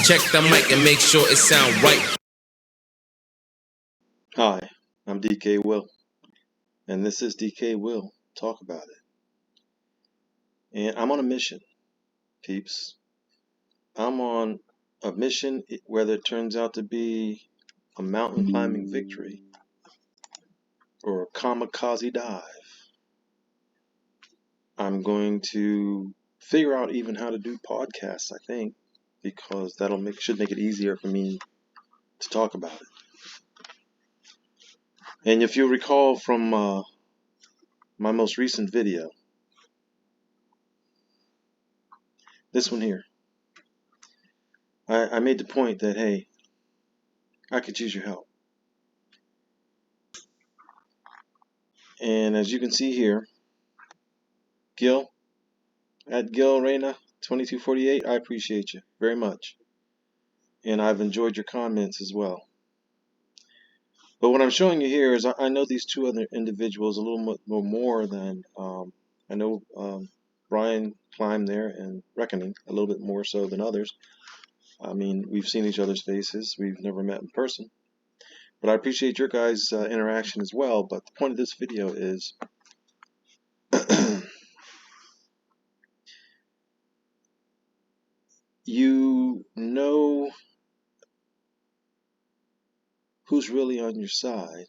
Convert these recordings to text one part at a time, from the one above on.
Check the mic and make sure it sound right. Hi, I'm DK Will, and this is DK Will Talk About It. And I'm on a mission, peeps. I'm on a mission, whether it turns out to be a mountain climbing victory or a kamikaze dive. I'm going to figure out even how to do podcasts, I think, because should make it easier for me to talk about it. And if you'll recall from my most recent video, this one here, I made the point that, hey, I could use your help. And as you can see here, Gil, at Gil Reyna 2248, I appreciate you very much. And I've enjoyed your comments as well. But what I'm showing you here is I know these two other individuals a little more than, I know Brian Kliem there and Reckoning a little bit more so than others. I mean, we've seen each other's faces. We've never met in person. But I appreciate your guys' interaction as well. But the point of this video is you know who's really on your side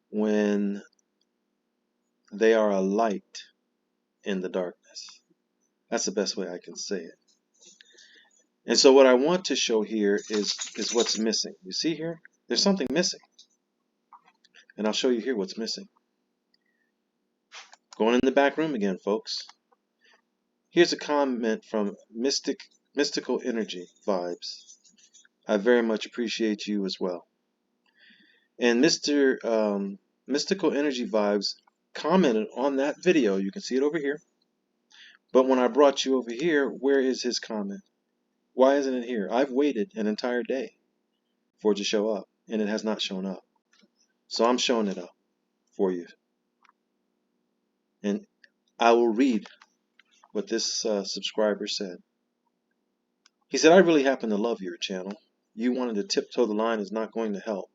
when they are a light in the darkness. That's the best way I can say it. And so what I want to show here is what's missing. You see here? There's something missing. And I'll show you here what's missing. Going in the back room again, folks. Here's a comment from Mystical Energy Vibes. I very much appreciate you as well. And Mr. Mystical Energy Vibes commented on that video. You can see it over here. But when I brought you over here, where is his comment? Why isn't it here? I've waited an entire day for it to show up, and it has not shown up. So I'm showing it up for you. And I will read what this subscriber said. He said, I really happen to love your channel. You wanting to tiptoe the line is not going to help.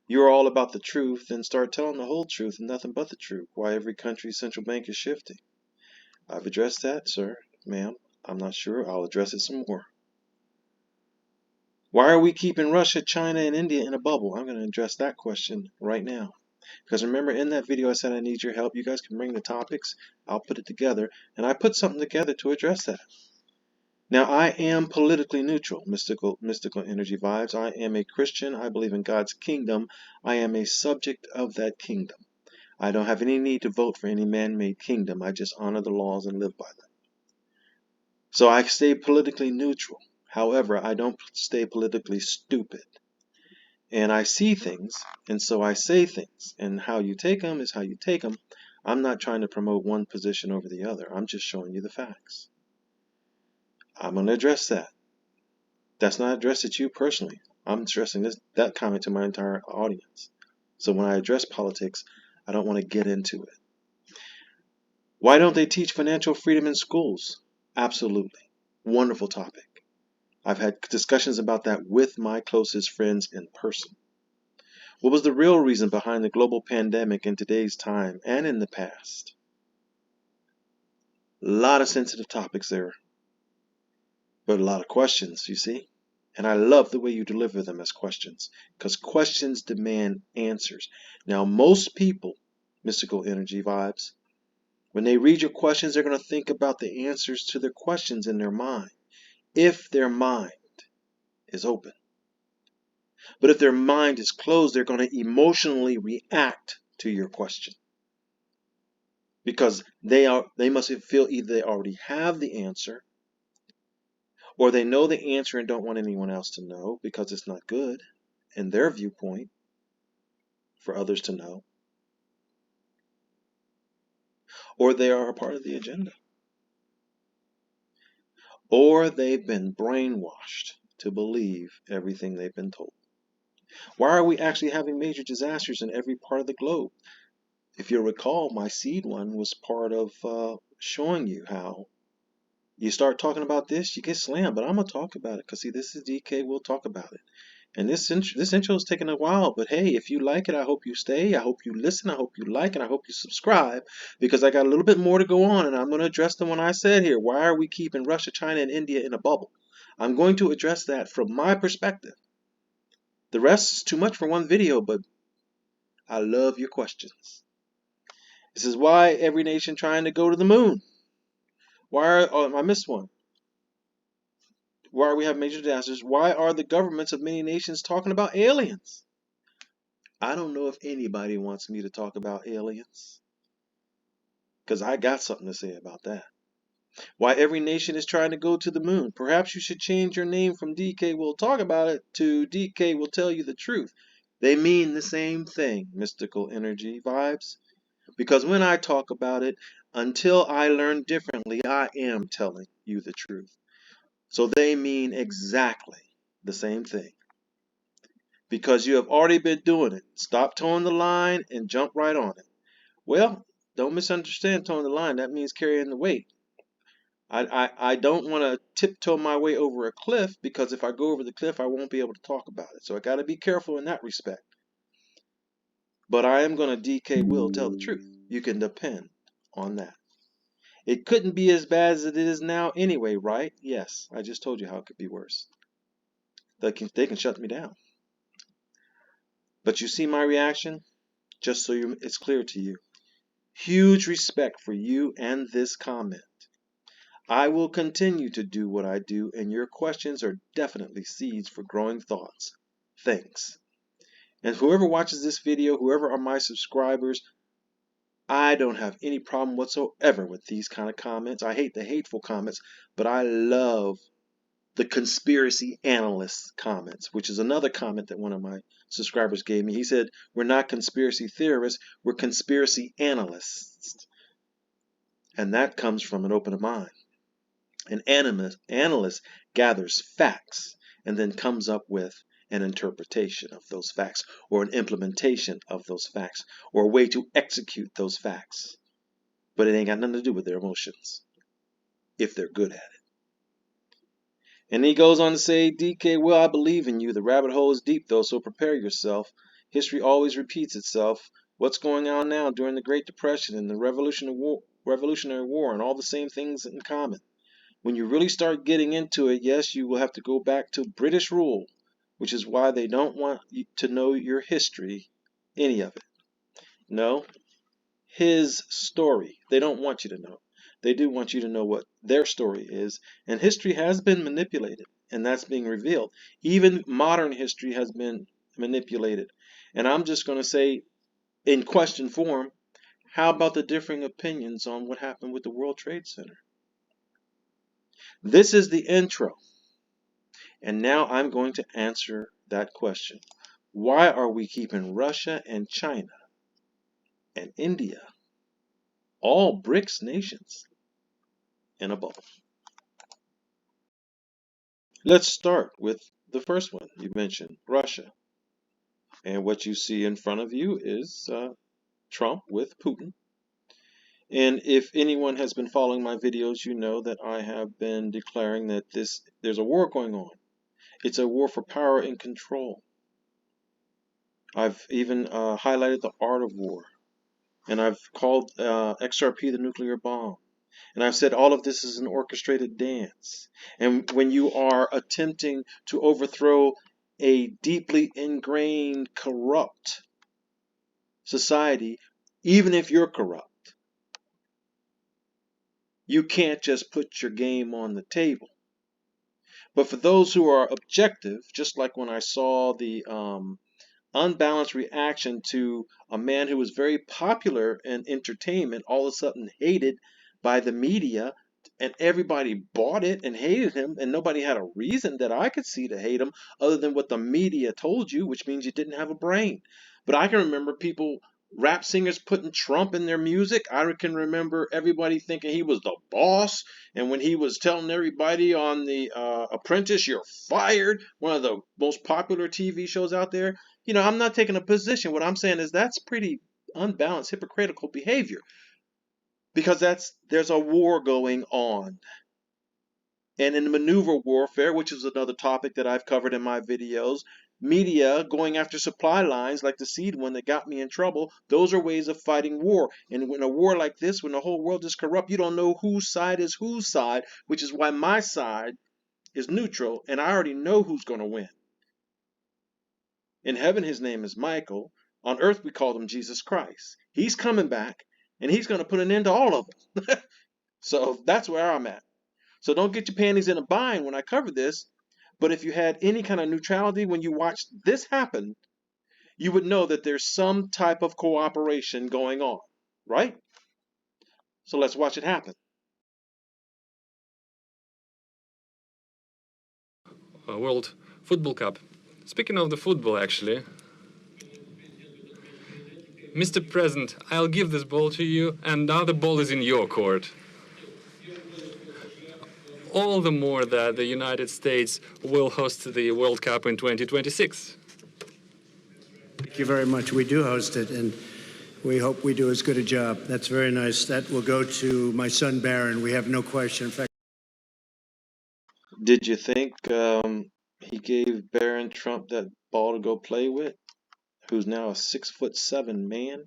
You're all about the truth, then start telling the whole truth and nothing but the truth. Why every country's central bank is shifting. I've addressed that, sir, ma'am. I'm not sure. I'll address it some more. Why are we keeping Russia, China, and India in a bubble? I'm going to address that question right now. Because remember, in that video I said I need your help. You guys can bring the topics. I'll put it together. And I put something together to address that. Now, I am politically neutral, mystical energy vibes. I am a Christian. I believe in God's kingdom. I am a subject of that kingdom. I don't have any need to vote for any man-made kingdom. I just honor the laws and live by them. So I stay politically neutral. However, I don't stay politically stupid. And I see things, and so I say things. And how you take them is how you take them. I'm not trying to promote one position over the other. I'm just showing you the facts. I'm going to address that. That's not addressed at you personally. I'm addressing that comment to my entire audience. So when I address politics, I don't want to get into it. Why don't they teach financial freedom in schools? Absolutely. Wonderful topic. I've had discussions about that with my closest friends in person. What was the real reason behind the global pandemic in today's time and in the past? A lot of sensitive topics there, but a lot of questions, you see? And I love the way you deliver them as questions, because questions demand answers. Now, most people, mystical energy vibes, when they read your questions, they're going to think about the answers to their questions in their mind, if their mind is open. But if their mind is closed, they're going to emotionally react to your question. Because they must feel either they already have the answer, or they know the answer and don't want anyone else to know because it's not good in their viewpoint for others to know. Or they are a part of the agenda. Or they've been brainwashed to believe everything they've been told. Why are we actually having major disasters in every part of the globe? If you'll recall, my seed one was part of showing you how You start talking about this, you get slammed. But I'm gonna talk about it because see, this is DK. We'll talk about it. And this intro is taking a while, but hey, if you like it, I hope you stay. I hope you listen. I hope you like, and I hope you subscribe because I got a little bit more to go on, and I'm going to address the one I said here. Why are we keeping Russia, China, and India in a bubble? I'm going to address that from my perspective. The rest is too much for one video, but I love your questions. This is why every nation trying to go to the moon. I missed one. Why are we having major disasters? Why are the governments of many nations talking about aliens? I don't know if anybody wants me to talk about aliens, because I got something to say about that. Why every nation is trying to go to the moon. Perhaps you should change your name from DK Will Talk About It to DK Will Tell You the Truth. They mean the same thing, mystical energy vibes. Because when I talk about it, until I learn differently, I am telling you the truth. So they mean exactly the same thing. Because you have already been doing it. Stop towing the line and jump right on it. Well, don't misunderstand towing the line. That means carrying the weight. I don't want to tiptoe my way over a cliff, because if I go over the cliff, I won't be able to talk about it. So I got to be careful in that respect. But I am going to DK Will tell the truth. You can depend on that. It couldn't be as bad as it is now anyway, right? Yes, I just told you how it could be worse. They can shut me down. But you see my reaction? Just so it's clear to you. Huge respect for you and this comment. I will continue to do what I do, and your questions are definitely seeds for growing thoughts. Thanks. And whoever watches this video, whoever are my subscribers, I don't have any problem whatsoever with these kind of comments. I hate the hateful comments, but I love the conspiracy analyst comments, which is another comment that one of my subscribers gave me. He said, we're not conspiracy theorists, we're conspiracy analysts. And that comes from an open mind. An analyst gathers facts and then comes up with an interpretation of those facts, or an implementation of those facts, or a way to execute those facts. But it ain't got nothing to do with their emotions, if they're good at it. And he goes on to say, DK, well, I believe in you. The rabbit hole is deep, though, so prepare yourself. History always repeats itself. What's going on now during the Great Depression and the Revolutionary War and all the same things in common? When you really start getting into it, yes, you will have to go back to British rule, which is why they don't want you to know your history, any of it. No, his story. They don't want you to know. They do want you to know what their story is. And history has been manipulated, and that's being revealed. Even modern history has been manipulated. And I'm just going to say, in question form, how about the differing opinions on what happened with the World Trade Center? This is the intro. And now I'm going to answer that question. Why are we keeping Russia and China and India, all BRICS nations, in a bubble? Let's start with the first one. You mentioned Russia. And what you see in front of you is Trump with Putin. And if anyone has been following my videos, you know that I have been declaring that there's a war going on. It's a war for power and control. I've even highlighted the art of war. And I've called XRP the nuclear bomb. And I've said all of this is an orchestrated dance. And when you are attempting to overthrow a deeply ingrained, corrupt society, even if you're corrupt, you can't just put your game on the table. But for those who are objective, just like when I saw the unbalanced reaction to a man who was very popular in entertainment, all of a sudden hated by the media, and everybody bought it and hated him, and nobody had a reason that I could see to hate him other than what the media told you, which means you didn't have a brain. But I can remember people, rap singers, putting Trump in their music. I can remember everybody thinking he was the boss, and when he was telling everybody on the Apprentice, you're fired, one of the most popular TV shows out there. You know, I'm not taking a position. What I'm saying is that's pretty unbalanced, hypocritical behavior, because there's a war going on. And in maneuver warfare, which is another topic that I've covered in my videos, media going after supply lines like the seed one that got me in trouble, those are ways of fighting war. And in a war like this, when the whole world is corrupt, you don't know whose side is whose side, which is why my side is neutral, and I already know who's going to win. In heaven, his name is Michael. On earth, we call him Jesus Christ. He's coming back, and he's going to put an end to all of them. So that's where I'm at. So don't get your panties in a bind when I cover this. But if you had any kind of neutrality when you watched this happen, you would know that there's some type of cooperation going on, right? So let's watch it happen. World Football Cup. Speaking of the football, actually, Mr. President, I'll give this ball to you, and now the ball is in your court. All the more that the United States will host the World Cup in 2026. Thank you very much. We do host it, and we hope we do as good a job. That's very nice. That will go to my son, Barron. We have no question. In fact, Did you think he gave Barron Trump that ball to go play with, who's now a 6'7" man?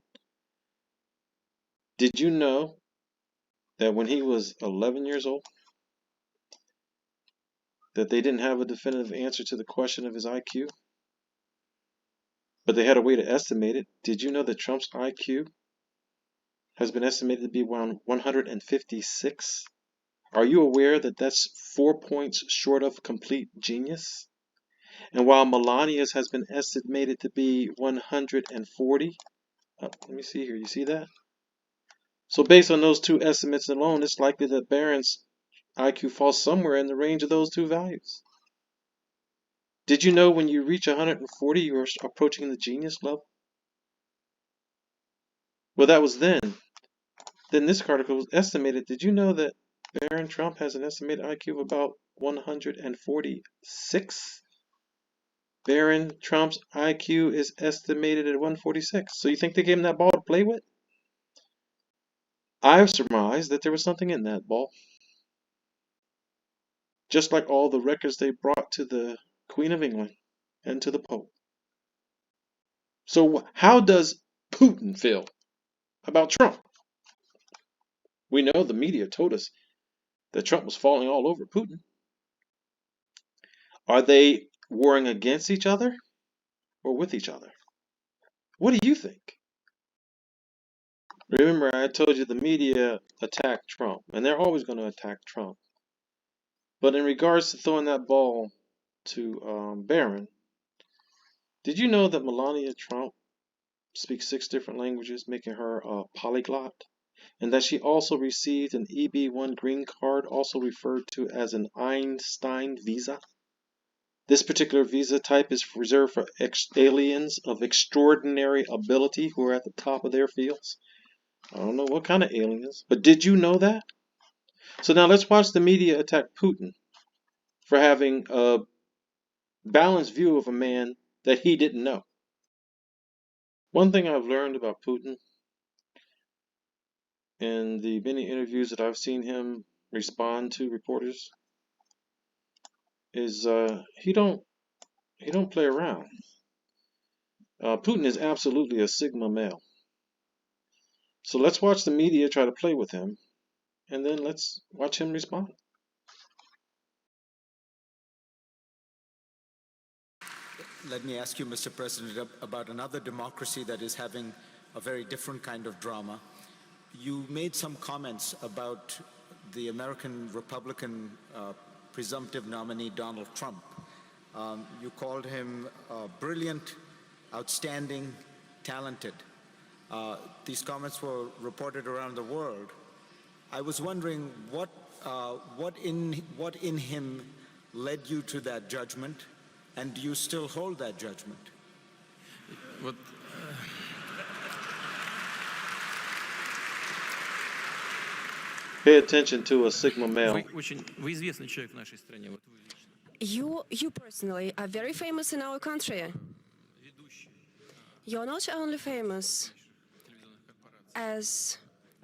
Did you know that when he was 11 years old, that they didn't have a definitive answer to the question of his IQ, but they had a way to estimate it? Did you know that Trump's IQ has been estimated to be around 156? Are you aware that that's 4 points short of complete genius? And while Melania's has been estimated to be 140, let me see here, you see that? So based on those two estimates alone, it's likely that Barron's IQ falls somewhere in the range of those two values. Did you know when you reach 140, you're approaching the genius level? Well, that was then. Then this article was estimated. Did you know that Barron Trump has an estimated IQ of about 146? Barron Trump's IQ is estimated at 146. So you think they gave him that ball to play with? I've surmised that there was something in that ball. Just like all the records they brought to the Queen of England and to the Pope. So how does Putin feel about Trump? We know the media told us that Trump was falling all over Putin. Are they warring against each other or with each other? What do you think? Remember, I told you the media attacked Trump, and they're always going to attack Trump. But in regards to throwing that ball to Barron, did you know that Melania Trump speaks 6 different languages, making her a polyglot? And that she also received an EB-1 green card, also referred to as an Einstein visa? This particular visa type is reserved for aliens of extraordinary ability who are at the top of their fields. I don't know what kind of aliens, but did you know that? So now let's watch the media attack Putin for having a balanced view of a man that he didn't know. One thing I've learned about Putin in the many interviews that I've seen him respond to reporters is he don't play around. Putin is absolutely a Sigma male. So let's watch the media try to play with him, and then let's watch him respond. Let me ask you, Mr. President, about another democracy that is having a very different kind of drama. You made some comments about the American Republican presumptive nominee, Donald Trump. You called him brilliant, outstanding, talented. These comments were reported around the world. I was wondering what in him led you to that judgment, and do you still hold that judgment? Pay attention to a Sigma male. You personally are very famous in our country. You're not only famous as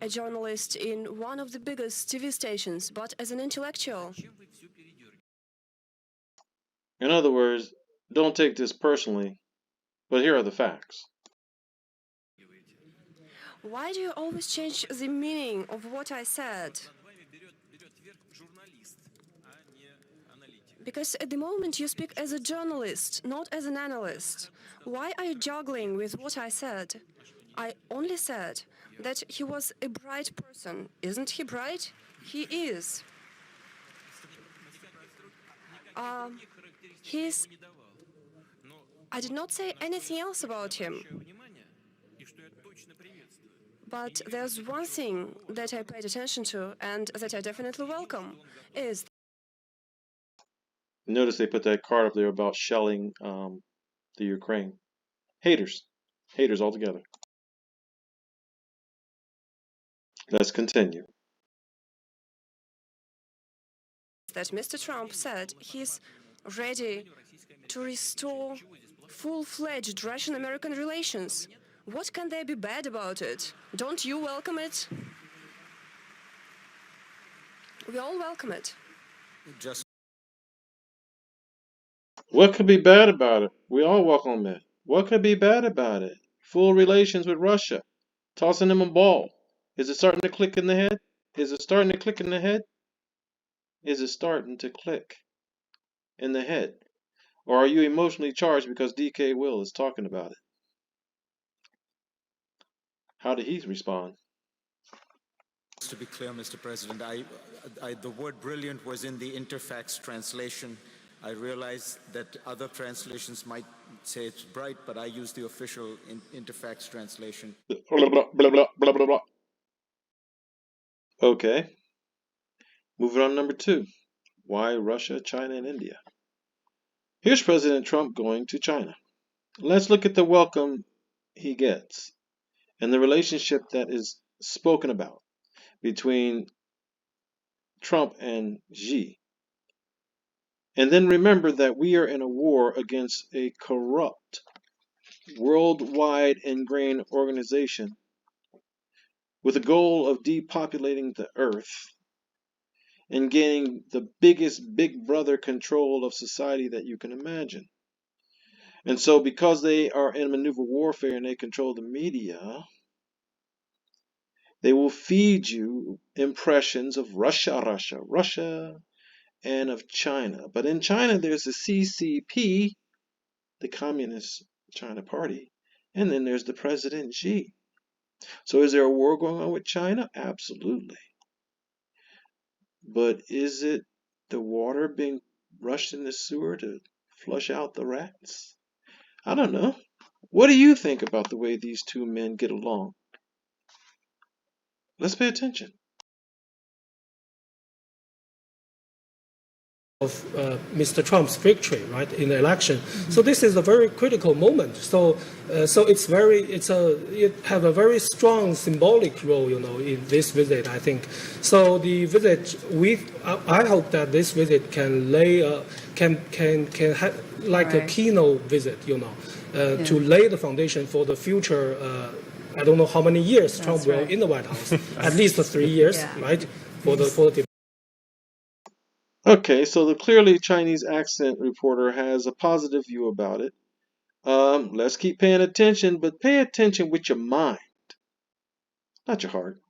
a journalist in one of the biggest TV stations, but as an intellectual. In other words, don't take this personally, but here are the facts. Why do you always change the meaning of what I said? Because at the moment you speak as a journalist, not as an analyst. Why are you juggling with what I said? I only said that he was a bright person. Isn't he bright? He is. I did not say anything else about him. But there's one thing that I paid attention to and that I definitely welcome is... Notice they put that card up there about shelling the Ukraine. Haters. Haters altogether. Let's continue. That Mr. Trump said he's ready to restore full-fledged Russian-American relations. What can there be bad about it? Don't you welcome it? We all welcome it. What could be bad about it? We all welcome it. What could be bad about it? Full relations with Russia. Tossing them a ball. Is it starting to click in the head? Is it starting to click in the head? Is it starting to click in the head? Or are you emotionally charged because DK Will is talking about it? How did he respond? To be clear, Mr. President, the word brilliant was in the Interfax translation. I realize that other translations might say it's bright, but I use the official Interfax translation. Blah, blah, blah, blah, blah, blah, blah. Okay. Moving on to number 2. Why Russia, China, and India? Here's President Trump going to China. Let's look at the welcome he gets and the relationship that is spoken about between Trump and Xi. And then remember that we are in a war against a corrupt, worldwide ingrained organization with the goal of depopulating the earth and gaining the biggest big brother control of society that you can imagine. And so because they are in maneuver warfare and they control the media, they will feed you impressions of Russia, and of China. But in China, there's the CCP, the Communist China Party, and then there's the President Xi. So is there a war going on with China? Absolutely. But is it the water being rushed in the sewer to flush out the rats? I don't know. What do you think about the way these two men get along? Let's pay attention. Of Mr. Trump's victory, right, in the election. So this is a very critical moment. So it have a very strong symbolic role, in this visit, I think. So the visit, I hope that this visit can lay can have like a keynote visit, to lay the foundation for the future. I don't know how many years Trump will in the White House. At least 3 years, right, for the. Okay, so the clearly Chinese accent reporter has a positive view about it. Let's keep paying attention, but pay attention with your mind, not your heart.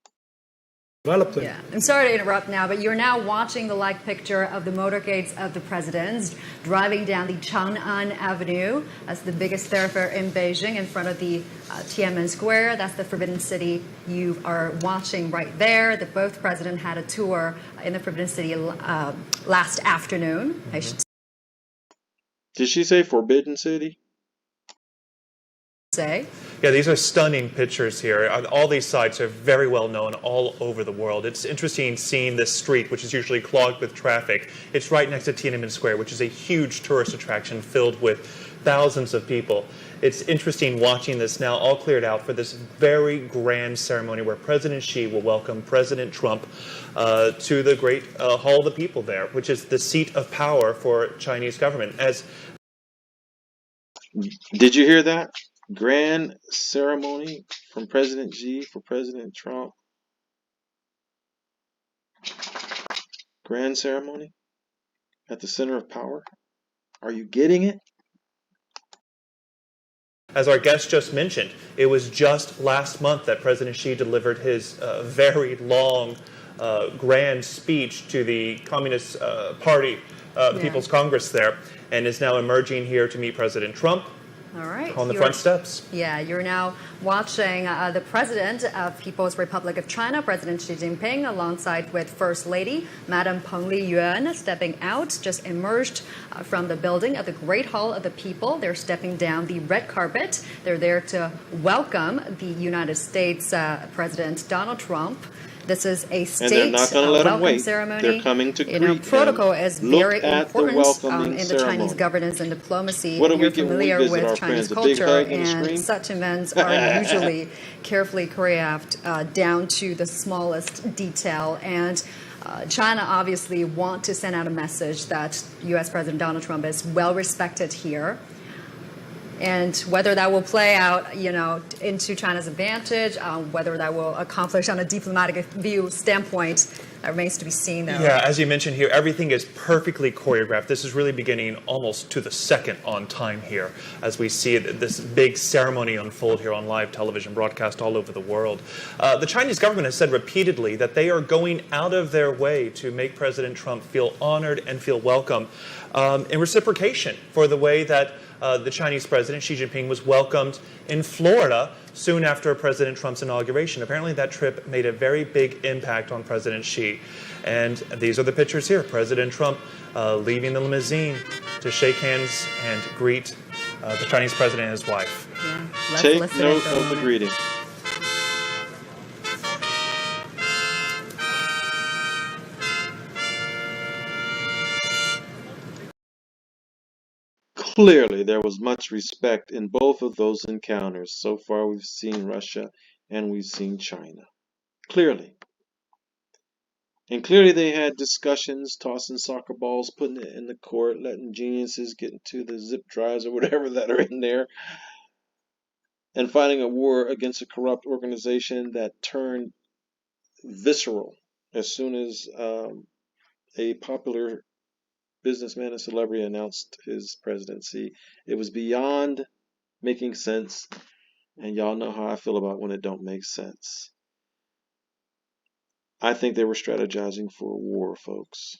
Yeah, I'm sorry to interrupt now, but you're now watching the live picture of the motorcades of the presidents driving down the Chang'an Avenue. That's the biggest thoroughfare in Beijing, in front of the Tiananmen Square. That's the Forbidden City you are watching right there. The both presidents had a tour in the Forbidden City last afternoon. I should Did she say Forbidden City? say. Yeah, these are stunning pictures here. All these sites are very well known all over the world. It's interesting seeing this street, which is usually clogged with traffic. It's right next to Tiananmen Square, which is a huge tourist attraction filled with thousands of people. It's interesting watching this now all cleared out for this very grand ceremony where President Xi will welcome President Trump to the great Hall of the People there, which is the seat of power for Chinese government. Did you hear that? Grand ceremony from President Xi for President Trump. Grand ceremony at the center of power. Are you getting it? As our guest just mentioned, it was just last month that President Xi delivered his very long, grand speech to the Communist Party, the People's Congress there, and is now emerging here to meet President Trump. All right. On the front steps. Yeah, you're now watching the President of People's Republic of China, President Xi Jinping, alongside with First Lady, Madam Peng Liyuan, stepping out, just emerged from the building of the Great Hall of the People. They're stepping down the red carpet. They're there to welcome the United States President Donald Trump. This is a state welcome ceremony. They're coming to greet protocol him. is very important welcoming in the Chinese governance and diplomacy. What do we You're get familiar when we visit with our Chinese friends? culture, A big hug and a and scream? such events are usually carefully choreographed down to the smallest detail. And China obviously want to send out a message that U.S. President Donald Trump is well respected here. And whether that will play out, into China's advantage, whether that will accomplish on a diplomatic view standpoint, that remains to be seen, though. Yeah, as you mentioned here, everything is perfectly choreographed. This is really beginning almost to the second on time here, as we see this big ceremony unfold here on live television broadcast all over the world. The Chinese government has said repeatedly that they are going out of their way to make President Trump feel honored and feel welcome in reciprocation for the way that the Chinese president, Xi Jinping, was welcomed in Florida soon after President Trump's inauguration. Apparently that trip made a very big impact on President Xi. And these are the pictures here. President Trump leaving the limousine to shake hands and greet the Chinese president and his wife. Yeah, Take note of the greeting. Clearly, there was much respect in both of those encounters. So far, we've seen Russia and we've seen China. Clearly. And clearly they had discussions, tossing soccer balls, putting it in the court, letting geniuses get into the zip drives or whatever that are in there, and fighting a war against a corrupt organization that turned visceral as soon as a popular businessman and celebrity announced his presidency. It was beyond making sense, and y'all know how I feel about when it don't make sense. I think they were strategizing for a war, folks,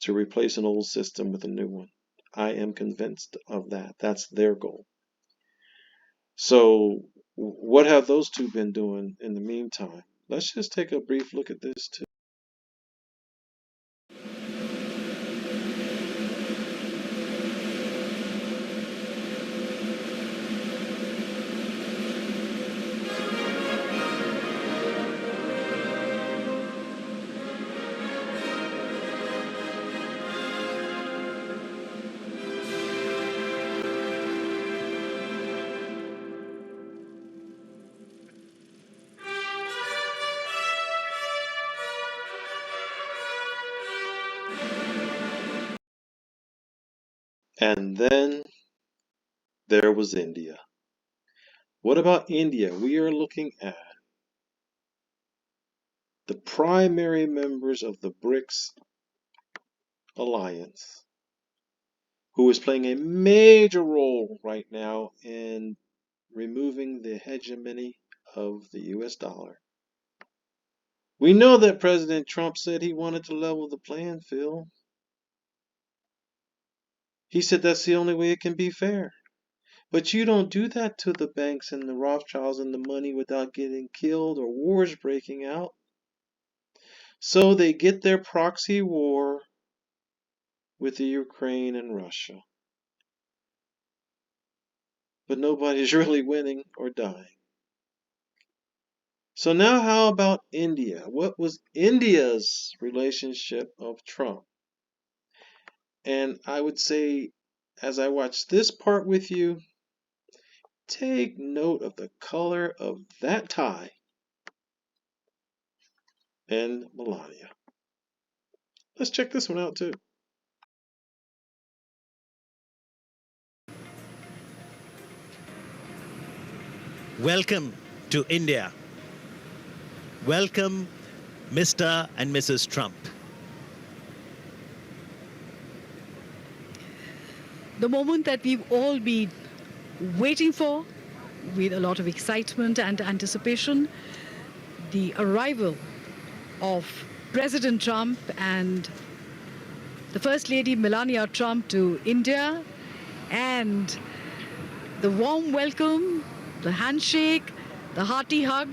to replace an old system with a new one. I am convinced of that. That's their goal. So what have those two been doing in the meantime? Let's just take a brief look at this too. And then there was India. What about India? We are looking at the primary members of the BRICS alliance, who is playing a major role right now in removing the hegemony of the US dollar. We know that President Trump said he wanted to level the playing field. He said that's the only way it can be fair. But you don't do that to the banks and the Rothschilds and the money without getting killed or wars breaking out. So they get their proxy war with the Ukraine and Russia. But nobody's really winning or dying. So now how about India? What was India's relationship of Trump? And I would say, as I watch this part with you, take note of the color of that tie and Melania. Let's check this one out too. Welcome to India. Welcome Mr. and Mrs. Trump? The moment that we've all been waiting for with a lot of excitement and anticipation, the arrival of President Trump and the First Lady Melania Trump to India, and the warm welcome, the handshake, the hearty hug,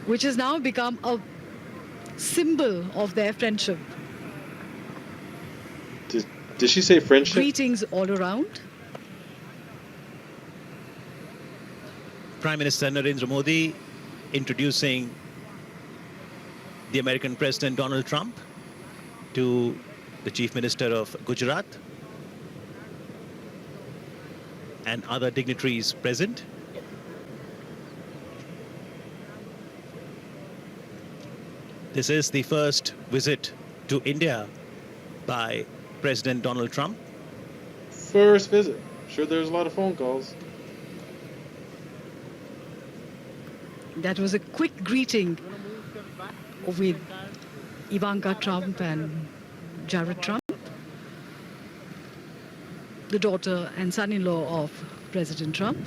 which has now become a symbol of their friendship. Did she say friendship? Greetings all around. Prime Minister Narendra Modi introducing the American President Donald Trump to the Chief Minister of Gujarat and other dignitaries present. This is the first visit to India by President Donald Trump. First visit. Sure, there's a lot of phone calls. That was a quick greeting with Ivanka Trump and Jared Trump, the daughter and son-in-law of President Trump.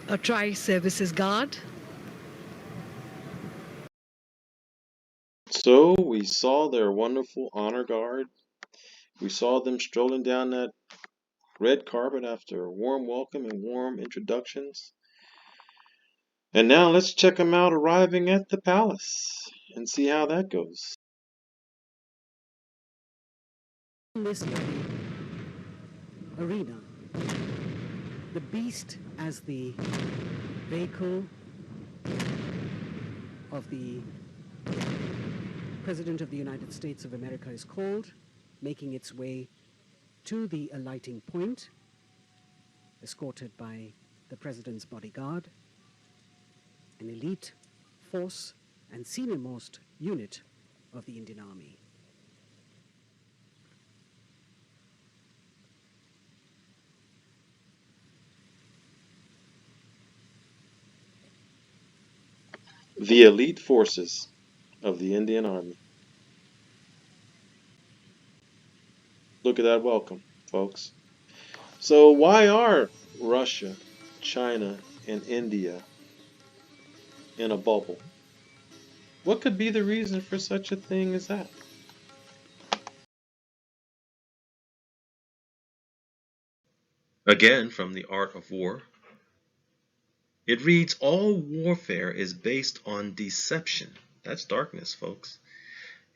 A tri-services guard. So we saw their wonderful honor guard. We saw them strolling down that red carpet after a warm welcome and warm introductions. And now let's check them out arriving at the palace and see how that goes. This arena, the beast as the vehicle of the President of the United States of America is called, making its way to the alighting point, escorted by the President's bodyguard, an elite force and senior-most unit of the Indian Army. The elite forces of the Indian Army. Look at that welcome, folks. So why are Russia, China, and India in a bubble? What could be the reason for such a thing as that? Again, from The Art of War. It reads, all warfare is based on deception. That's darkness, folks.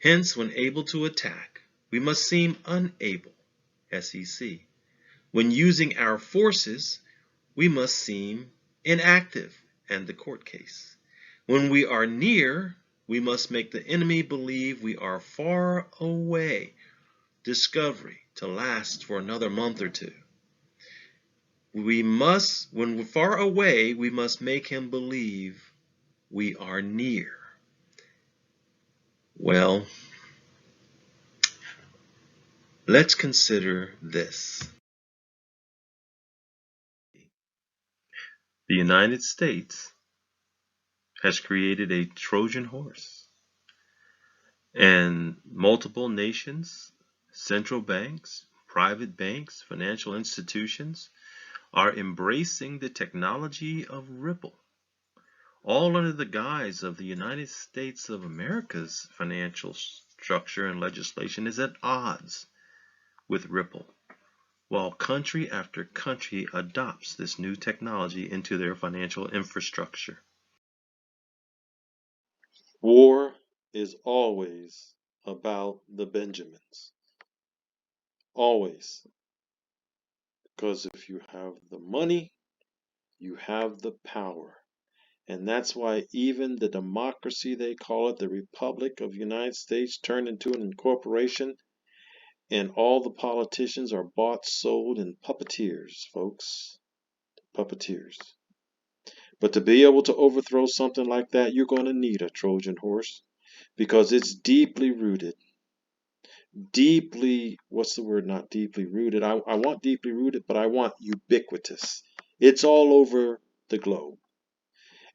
Hence, when able to attack, we must seem unable, SEC. When using our forces, we must seem inactive, and the court case. When we are near, we must make the enemy believe we are far away, discovery to last for another month or two. When we're far away, we must make him believe we are near. Well, let's consider this. The United States has created a Trojan horse, and multiple nations, central banks, private banks, financial institutions are embracing the technology of Ripple, all under the guise of the United States of America's financial structure and legislation is at odds with Ripple, while country after country adopts this new technology into their financial infrastructure. War is always about the Benjamins. Always. Because if you have the money, you have the power. And that's why even the democracy, they call it, the Republic of the United States, turned into an incorporation, and all the politicians are bought, sold, and puppeteers, folks. Puppeteers. But to be able to overthrow something like that, you're going to need a Trojan horse, because it's deeply rooted. Deeply, what's the word? Not deeply rooted. I want deeply rooted, but I want ubiquitous. It's all over the globe.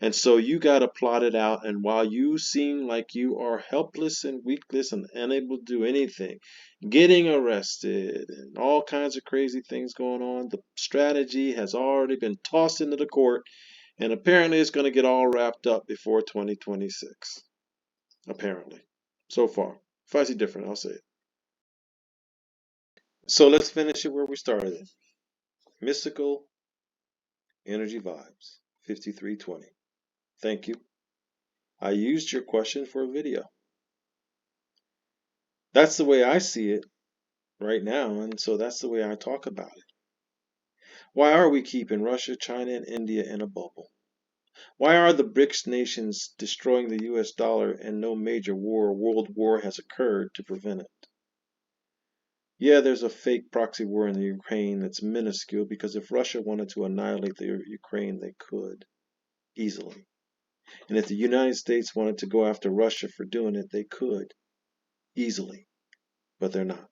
And so you got to plot it out. And while you seem like you are helpless and weakless and unable to do anything, getting arrested and all kinds of crazy things going on, the strategy has already been tossed into the court. And apparently it's going to get all wrapped up before 2026. Apparently. So far. If I see different, I'll say it. So let's finish it where we started it. Mystical Energy Vibes, 5320. Thank you. I used your question for a video. That's the way I see it right now, and so that's the way I talk about it. Why are we keeping Russia, China, and India in a bubble? Why are the BRICS nations destroying the US dollar and no major war or world war has occurred to prevent it? Yeah, there's a fake proxy war in the Ukraine that's minuscule because if Russia wanted to annihilate the Ukraine, they could easily. And if the United States wanted to go after Russia for doing it, they could easily. But they're not.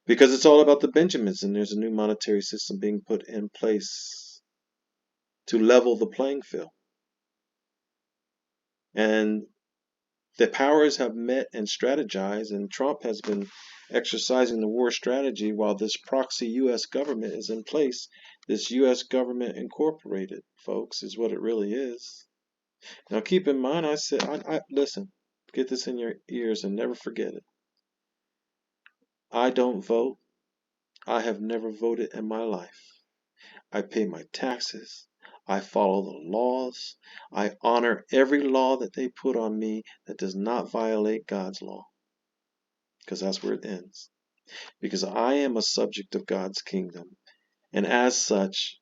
Because it's all about the Benjamins, and there's a new monetary system being put in place to level the playing field. And the powers have met and strategized, and Trump has been exercising the war strategy while this proxy U.S. government is in place. This U.S. government incorporated, folks, is what it really is. Now keep in mind, I said, listen, get this in your ears and never forget it. I don't vote. I have never voted in my life. I pay my taxes. I follow the laws. I honor every law that they put on me that does not violate God's law. Because that's where it ends. Because I am a subject of God's kingdom. And as such,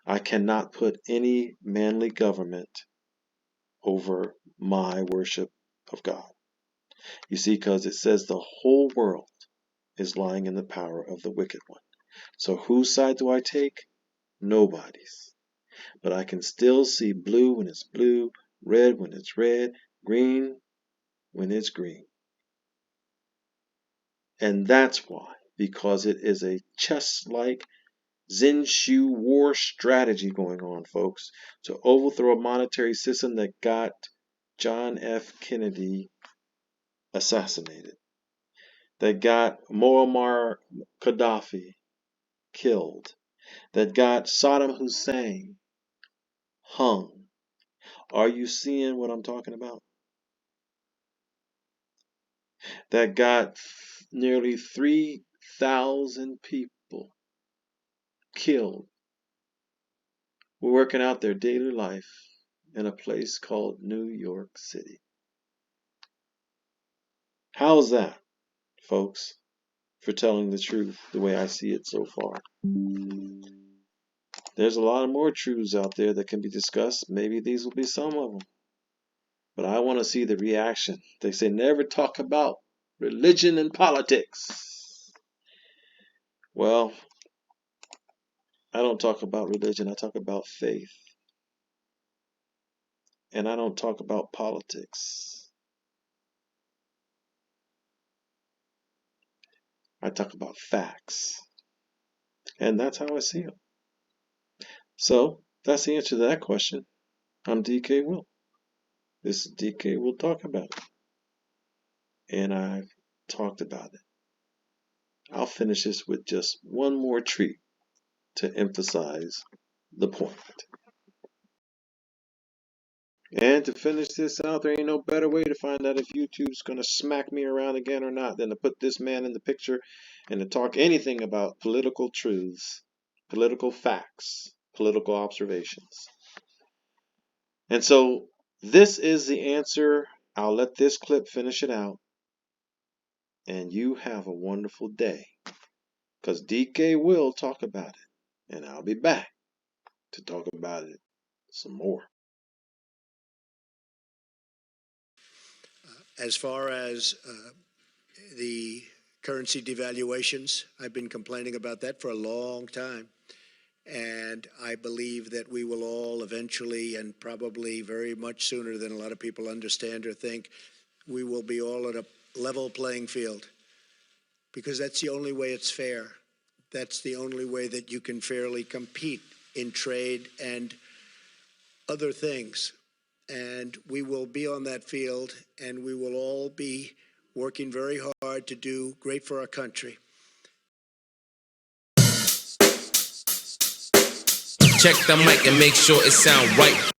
I cannot put any manly government over my worship of God. You see, because it says the whole world is lying in the power of the wicked one. So whose side do I take? Nobody's. But I can still see blue when it's blue, red when it's red, green when it's green. And that's why, because it is a chess-like Zenshu war strategy going on, folks, to overthrow a monetary system that got John F. Kennedy assassinated, that got Muammar Gaddafi killed, that got Saddam Hussein hung. Are you seeing what I'm talking about? That got nearly 3,000 people killed who were working out their daily life in a place called New York City. How's that, folks, for telling the truth the way I see it so far? There's a lot of more truths out there that can be discussed. Maybe these will be some of them. But I want to see the reaction. They say never talk about religion and politics. Well, I don't talk about religion. I talk about faith. And I don't talk about politics. I talk about facts. And that's how I see them. So, that's the answer to that question. I'm DK Will. This is DK Will Talk About It. And I've talked about it. I'll finish this with just one more treat to emphasize the point. And to finish this out, there ain't no better way to find out if YouTube's going to smack me around again or not than to put this man in the picture and to talk anything about political truths, political facts, political observations. And so this is the answer. I'll let this clip finish it out. And you have a wonderful day. Because DK will talk about it. And I'll be back to talk about it some more. As far as the currency devaluations, I've been complaining about that for a long time. And I believe that we will all eventually, and probably very much sooner than a lot of people understand or think, we will be all at a level playing field. Because that's the only way it's fair. That's the only way that you can fairly compete in trade and other things. And we will be on that field, and we will all be working very hard to do great for our country. Check the mic and make sure it sound right.